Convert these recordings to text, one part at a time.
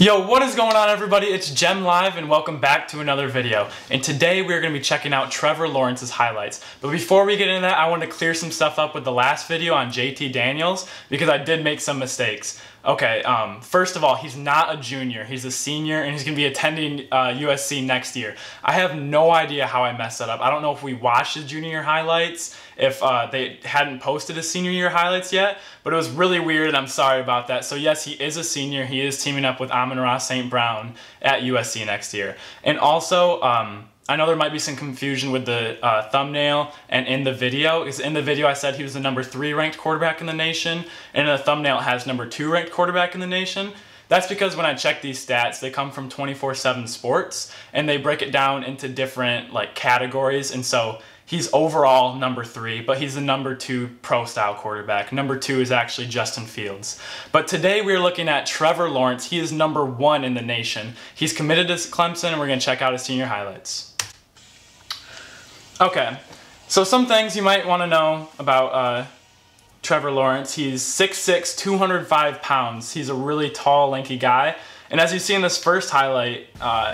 Yo, what is going on, everybody? It's Gem Live and welcome back to another video. And today we're going to be checking out Trevor Lawrence's highlights. But before we get into that, I want to clear some stuff up with the last video on JT Daniels because I did make some mistakes. Okay, first of all, he's not a junior, he's a senior, and he's going to be attending USC next year. I have no idea how I messed that up. I don't know if we watched his junior year highlights, if they hadn't posted his senior year highlights yet, but it was really weird and I'm sorry about that. So yes, he is a senior. He is teaming up with Amon-Ra St. Brown at USC next year. And also, I know there might be some confusion with the thumbnail and in the video. Because in the video I said he was the number 3 ranked quarterback in the nation, and in the thumbnail it has number 2 ranked quarterback in the nation. That's because when I check these stats, they come from 24/7 Sports, and they break it down into different categories. And so he's overall number 3, but he's the number 2 pro-style quarterback. Number 2 is actually Justin Fields. But today we're looking at Trevor Lawrence. He is number 1 in the nation. He's committed to Clemson, and we're going to check out his senior highlights. Okay, so some things you might want to know about Trevor Lawrence. He's 6'6", 205 pounds. He's a really tall, lanky guy. And as you see in this first highlight,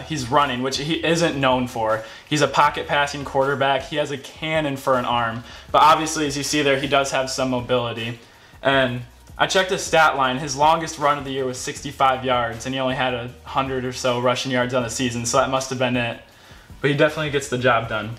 he's running, which he isn't known for. He's a pocket passing quarterback. He has a cannon for an arm. But obviously, as you see there, he does have some mobility. And I checked his stat line. His longest run of the year was 65 yards, and he only had 100 or so rushing yards on the season, so that must have been it. But he definitely gets the job done.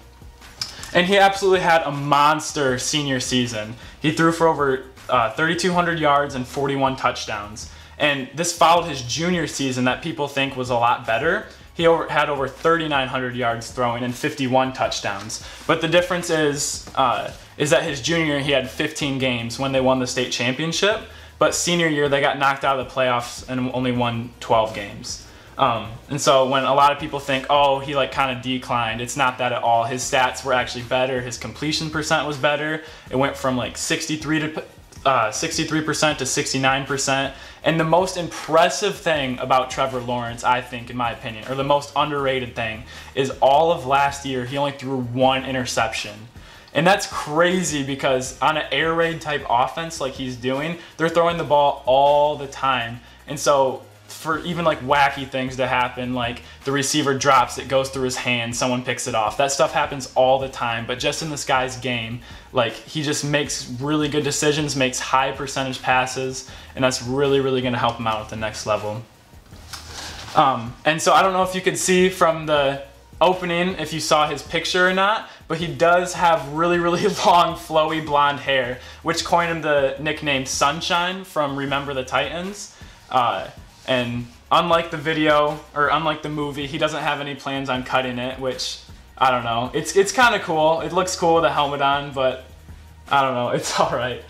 And he absolutely had a monster senior season. He threw for over 3,200 yards and 41 touchdowns. And this followed his junior season that people think was a lot better. He had over 3,900 yards throwing and 51 touchdowns. But the difference is that his junior year he had 15 games when they won the state championship. But senior year they got knocked out of the playoffs and only won 12 games. And so when a lot of people think, oh, he kind of declined, it's not that at all. His stats were actually better. His completion percent was better. It went from 63% to 69%. And the most impressive thing about Trevor Lawrence, I think, in my opinion, or the most underrated thing, is all of last year he only threw 1 interception. And that's crazy because on an air raid type offense like he's doing, they're throwing the ball all the time. And so for even wacky things to happen, like the receiver drops, it goes through his hand, someone picks it off. That stuff happens all the time, but just in this guy's game, he just makes really good decisions, makes high percentage passes, and that's really, really going to help him out at the next level. And so I don't know if you could see from the opening if you saw his picture or not, but he does have really, really long, flowy blonde hair, which coined him the nickname Sunshine from Remember the Titans. And unlike the video, or unlike the movie, he doesn't have any plans on cutting it, which, I don't know. It's kind of cool. It looks cool with a helmet on, but I don't know. It's alright.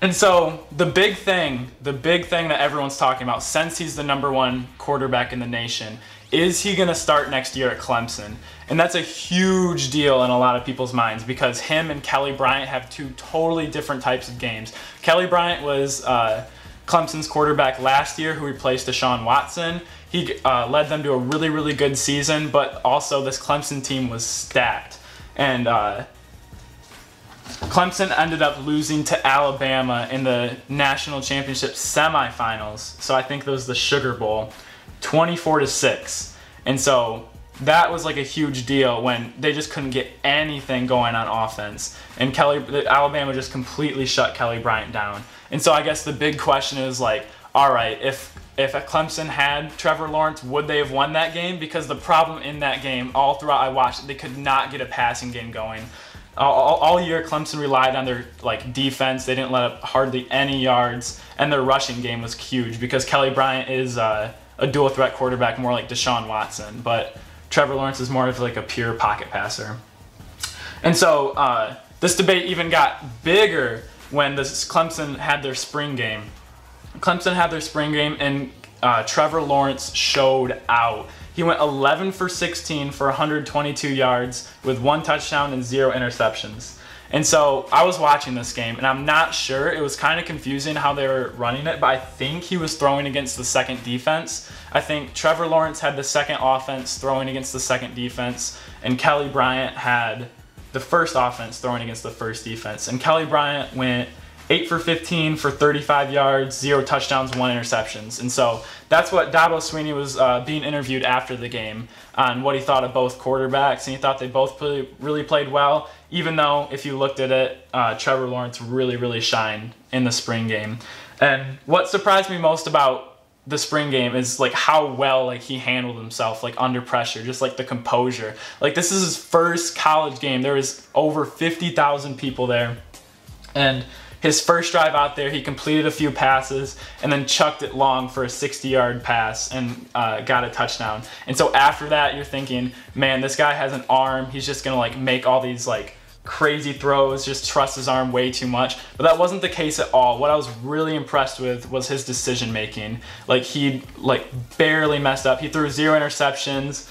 And so the big thing that everyone's talking about, since he's the number 1 quarterback in the nation, is he going to start next year at Clemson? And that's a huge deal in a lot of people's minds because him and Kelly Bryant have 2 totally different types of games. Kelly Bryant was Clemson's quarterback last year who replaced Deshaun Watson. He led them to a really, really good season, but also this Clemson team was stacked. And Clemson ended up losing to Alabama in the national championship semifinals. So I think that was the Sugar Bowl, 24-6. And so that was a huge deal when they just couldn't get anything going on offense. And Alabama just completely shut Kelly Bryant down. And so I guess the big question is all right, if Clemson had Trevor Lawrence, would they have won that game? Because the problem in that game, all throughout I watched, they could not get a passing game going. All year Clemson relied on their defense. They didn't let up hardly any yards, and their rushing game was huge because Kelly Bryant is a dual threat quarterback, more like Deshaun Watson, but Trevor Lawrence is more of a pure pocket passer. And so this debate even got bigger when Clemson had their spring game. Clemson had their spring game, and Trevor Lawrence showed out. He went 11 for 16 for 122 yards with 1 touchdown and 0 interceptions. And so I was watching this game, and I'm not sure. It was kind of confusing how they were running it, but I think he was throwing against the second defense. I think Trevor Lawrence had the second offense throwing against the second defense, and Kelly Bryant had the first offense throwing against the first defense. And Kelly Bryant went 8 for 15 for 35 yards, 0 touchdowns, 1 interceptions. And so that's what Dabo Swinney was being interviewed after the game on what he thought of both quarterbacks, and he thought they both really played well, even though if you looked at it, Trevor Lawrence really shined in the spring game. And what surprised me most about the spring game is like how well like he handled himself like under pressure, just like the composure. Like this is his first college game. There was over 50,000 people there, and his first drive out there, he completed a few passes and then chucked it long for a 60-yard pass and got a touchdown. And so after that, you're thinking, man, this guy has an arm. He's just gonna like make all these like crazy throws, just trust his arm way too much. But that wasn't the case at all. What I was really impressed with was his decision making. Like he like barely messed up. He threw 0 interceptions.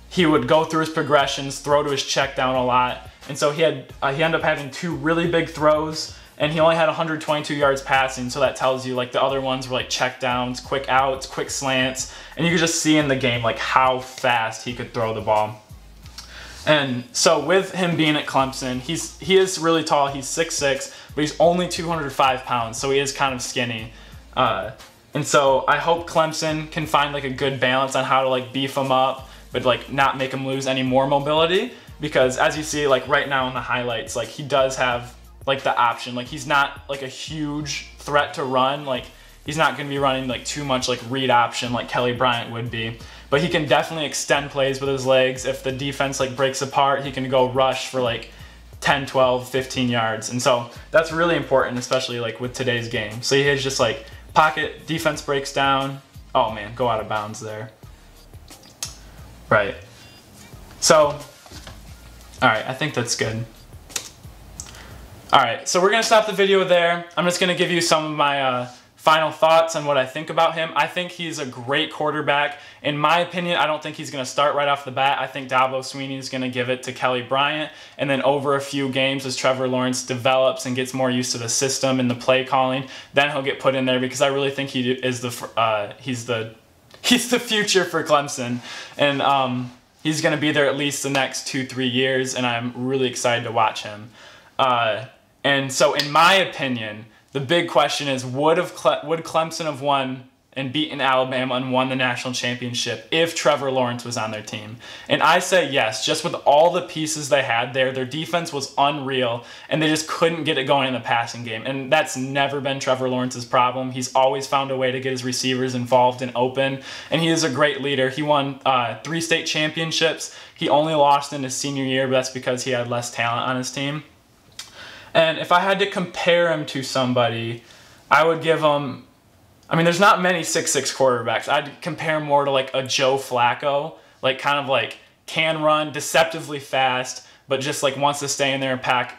He would go through his progressions, throw to his check down a lot. And so he ended up having 2 really big throws, and he only had 122 yards passing. So that tells you like the other ones were like check downs, quick outs, quick slants. And you could just see in the game like how fast he could throw the ball. And so with him being at Clemson, he is really tall. He's 6'6", but he's only 205 pounds, so he is kind of skinny. And so I hope Clemson can find like a good balance on how to like beef him up, but like not make him lose any more mobility. Because as you see like right now in the highlights, like he does have like the option. Like he's not like a huge threat to run. Like he's not going to be running like too much like read option like Kelly Bryant would be. But he can definitely extend plays with his legs. If the defense like breaks apart, he can go rush for like 10, 12, 15 yards. And so that's really important, especially like with today's game. So he is just like pocket, defense breaks down. Oh man, go out of bounds there. Right. So, all right, I think that's good. All right, so we're gonna stop the video there. I'm just gonna give you some of my final thoughts on what I think about him. I think he's a great quarterback. In my opinion, I don't think he's going to start right off the bat. I think Dabo Swinney is going to give it to Kelly Bryant, and then over a few games as Trevor Lawrence develops and gets more used to the system and the play calling, then he'll get put in there, because I really think he is he's the future for Clemson, and he's going to be there at least the next 2-3 years, and I'm really excited to watch him. And so in my opinion, the big question is, would Clemson have won and beaten Alabama and won the national championship if Trevor Lawrence was on their team? And I say yes, just with all the pieces they had there. Their defense was unreal, and they just couldn't get it going in the passing game. And that's never been Trevor Lawrence's problem. He's always found a way to get his receivers involved and open, and he is a great leader. He won 3 state championships. He only lost in his senior year, but that's because he had less talent on his team. And if I had to compare him to somebody, I would give him, I mean, there's not many 6'6" quarterbacks. I'd compare him more to like a Joe Flacco, like kind of like can run, deceptively fast, but just like wants to stay in there and pack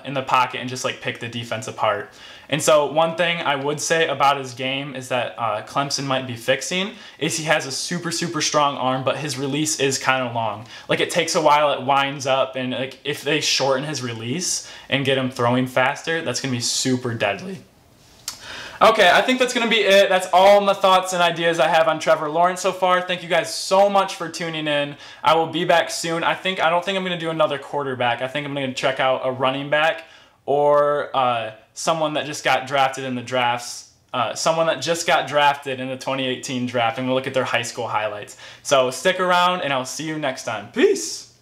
in the pocket and just like pick the defense apart. And so one thing I would say about his game is that Clemson might be fixing is he has a super strong arm, but his release is kind of long. Like it takes a while, it winds up, and like if they shorten his release and get him throwing faster, that's going to be super deadly. Okay, I think that's going to be it. That's all my thoughts and ideas I have on Trevor Lawrence so far. Thank you guys so much for tuning in. I will be back soon. I don't think I'm going to do another quarterback. I think I'm going to check out a running back or someone that just got drafted in the drafts. Someone that just got drafted in the 2018 draft, and we'll look at their high school highlights. So stick around, and I'll see you next time. Peace!